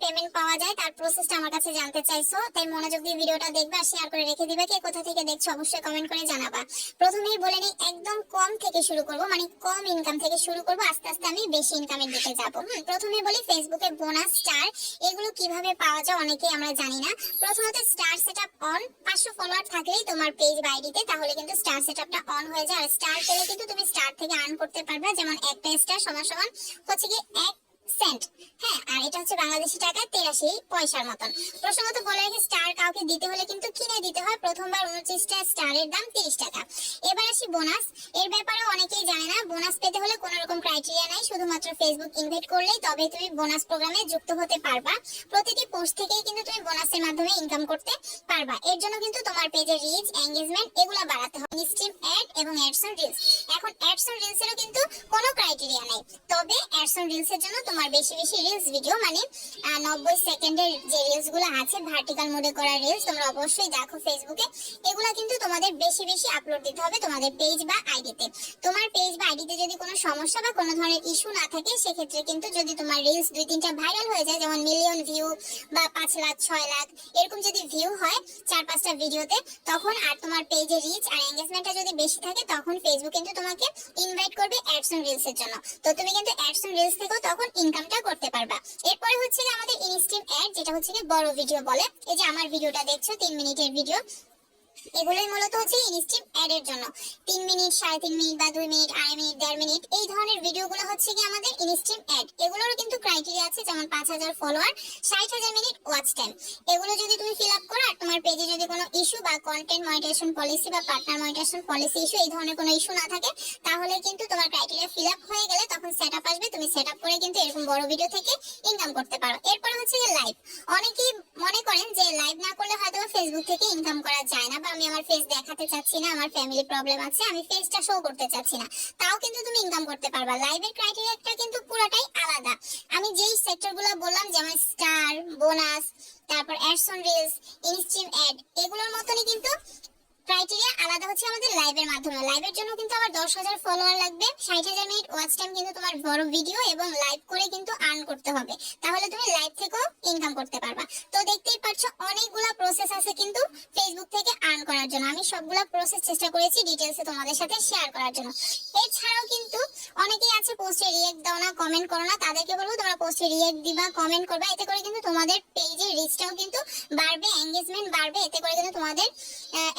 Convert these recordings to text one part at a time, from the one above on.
Payment পাওয়া যায় তার প্রসেসটা আমার কাছে জানতে চাইছো, তাই মনোযোগ দিয়ে ভিডিওটা দেখবে আর শেয়ার করে রেখে দিবে। কে কোথা থেকে দেখছো অবশ্যই কমেন্ট করে জানাবা। প্রথমেই বলে নিই, একদম কম থেকে শুরু করব, মানে কম ইনকাম থেকে শুরু করব, আস্তে আস্তে আমি বেশি ইনকামের দিকে যাব। প্রথমে বলি ফেসবুকে বোনাস, স্টার এগুলো কিভাবে পাওয়া যায় অনেকেই আমরা জানি না। প্রথমত স্টার সেটআপ অন, 500 ফলোয়ার থাকলেই তোমার পেজ বা আইডিতে, তাহলে কিন্তু স্টার সেটআপটা অন হয়ে যায়। আর স্টার পেলে কিন্তু তুমি স্টার থেকে আর্ন করতে পারবে, যেমন একটা স্টার সমান সমান হচ্ছে কি 1 সেন্ট। হ্যাঁ, আর এটা হচ্ছে বাংলাদেশি টাকা 83 পয়সার মতন। প্রসঙ্গত বলে রাখি, স্টার কাউকে দিতে হলে কিন্তু কিনে দিতে হয়। প্রথমবার 29টা স্টারের দাম 30 টাকা। এবার আসি বোনাস, এর ব্যাপারে অনেকেই জানে না। বোনাস পেতে হলে কোনো রকম ক্রাইটেরিয়া নাই, শুধুমাত্র ফেসবুক ইনভাইট করলেই তবে তুমি বোনাস প্রোগ্রামে যুক্ত হতে পারবা। প্রতিটি পোস্ট থেকেই কিন্তু তুমি বোনাসের মাধ্যমে ইনকাম করতে পারবা। এর জন্য কিন্তু তোমার পেজের রিচ, এঙ্গেজমেন্ট এগুলা বাড়াতে হবে। ইনস্ট্রিম অ্যাড এবং অ্যাডস অন রিলস, এখন অ্যাডস অন রিলস এরও কিন্তু কোনো ক্রাইটেরিয়া নাই, তবে অ্যাডস অন রিলস এর জন্য তোমার বেশি বেশি রিলস ভিডিও, মানে 90 সেকেন্ডের যে রিলস গুলো আছে ভার্টিক্যাল মোডে করা রিলস, তোমরা অবশ্যই দেখো ফেসবুকে, এগুলা কিন্তু তোমাদের বেশি বেশি আপলোড দিতে হবে তোমাদের পেজ বা আইডিতে। তোমার পেজ বা আইডিতে যদি কোনো সমস্যা বা কোনো ধরনের ইস্যু না থাকে, সেক্ষেত্রে কিন্তু যদি তোমার রিলস 2-3টা ভাইরাল হয়ে যায়, যেমন মিলিয়ন ভিউ বা 5 লাখ 6 লাখ এরকম যদি ভিউ হয় 4-5টা ভিডিওতে, তখন আর তোমার পেজে রিচ আর এঙ্গেজমেন্টটা যদি বেশি থাকে, তখন ফেসবুক কিন্তু তোমাকে ইনভাইট করবে অ্যাডস অন রিলস এর জন্য। তো তুমি কিন্তু অ্যাডস অন রিলস থেকেও তখন ইনকামটা করতে পারবা। এরপরে হচ্ছে কি আমাদের ইনস্ট্রিম অ্যাড, যেটা হচ্ছে কি বড় ভিডিও বলে। এই যে আমার ভিডিওটা দেখছো 3 মিনিটের ভিডিও, এগুলোই মূলত হচ্ছে ইনস্ট্রিম অ্যাড এর জন্য। 3 মিনিট, 3.5 মিনিট বা 2 মিনিট, 2.5 মিনিট, 1.5 মিনিট এই ধরনের ভিডিওগুলো হচ্ছে কি আমাদের ইনস্ট্রিম অ্যাড। এগুলোরও কিন্তু ক্রাইটেরিয়া আছে, যেমন 5000 ফলোয়ার, 60,000 মিনিট ওয়াচ টাইম। এগুলো যদি তুমি ফিল আপ করো আর তোমার পেজে যদি কোনো ইস্যু বা কন্টেন্ট মনিটাইজেশন পলিসি বা পার্টনার মনিটাইজেশন পলিসি ইস্যু এই ধরনের কোনো ইস্যু না থাকে, তাহলে কিন্তু তোমার ক্রাইটেরিয়া ফিল আপ হয়ে গেলে তখন সেটআপ আসবে। তুমি সেটআপ করে কিন্তু এরকম বড় ভিডিও থেকে ইনকাম করতে পারো। এরপরে হচ্ছে যে লাইভ। অনেকেই মনে করেন যে লাইভ না করলে হয়তো ফেসবুক থেকে ইনকাম করা যায় না, বা আমি আমার ফেস দেখাতে চাচ্ছি না, আমার ফ্যামিলি প্রবলেম আছে, আমি ফেসটা শো করতে চাচ্ছি না, তাও কিন্তু তুমি ইনকাম করতে পারবা। লাইভের ক্রাইটেরিয়াটা কিন্তু পুরোটাই আলাদা। আমি যেই সেক্টরগুলো বললাম, যেমন স্টার, বোনাস, তারপর ads on reels, instream add, এগুলোর মতনই কিন্তু ক্রাইটেরিয়া আলাদা হচ্ছে আমাদের লাইভের মাধ্যমে। লাইভের জন্য কিন্তু আবার 10,000 ফলোয়ার লাগবে, 60,000 মিনিট ওয়াচ টাইম কিন্তু তোমার বড় ভিডিও, এবং লাইভ করে কিন্তু আর্ন করতে হবে, তাহলে তুমি লাইভ থেকেও ইনকাম করতে পারবা। তো দেখতেই পাচ্ছ অনেকগুলা প্রসেস আছে কিন্তু ফেসবুক থেকে আর্ন করার জন্য। আমি সবগুলা প্রসেস চেষ্টা করেছি ডিটেইলসে তোমাদের সাথে শেয়ার করার জন্য। এছাড়াও কিন্তু অনেকেই আছে পোস্টে রিঅ্যাক্ট দাও না, কমেন্ট করো না, তাদেরকে বলবো তোমরা পোস্টে রিঅ্যাক্ট দিবা, কমেন্ট করবা, এতে করে কিন্তু তোমাদের পেজের রিচটাও কিন্তু বাড়বে, এঙ্গেজমেন্ট বাড়বে, এতে করে কিন্তু তোমাদের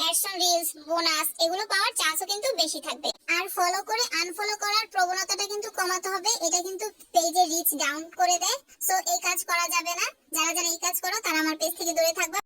অ্যাডস অন রিলস, বোনাস এগুলো পাওয়ার চান্সও কিন্তু বেশি থাকবে। আর ফলো করে আনফলো করার প্রবণতাটা কিন্তু কমাতে হবে, এটা কিন্তু পেজের রিচ ডাউন করে দেয়। সো এই কাজ করা যাবে না। যারা যারা এই কাজ করো তারা আমার পেজ থেকে দূরে থাকবে।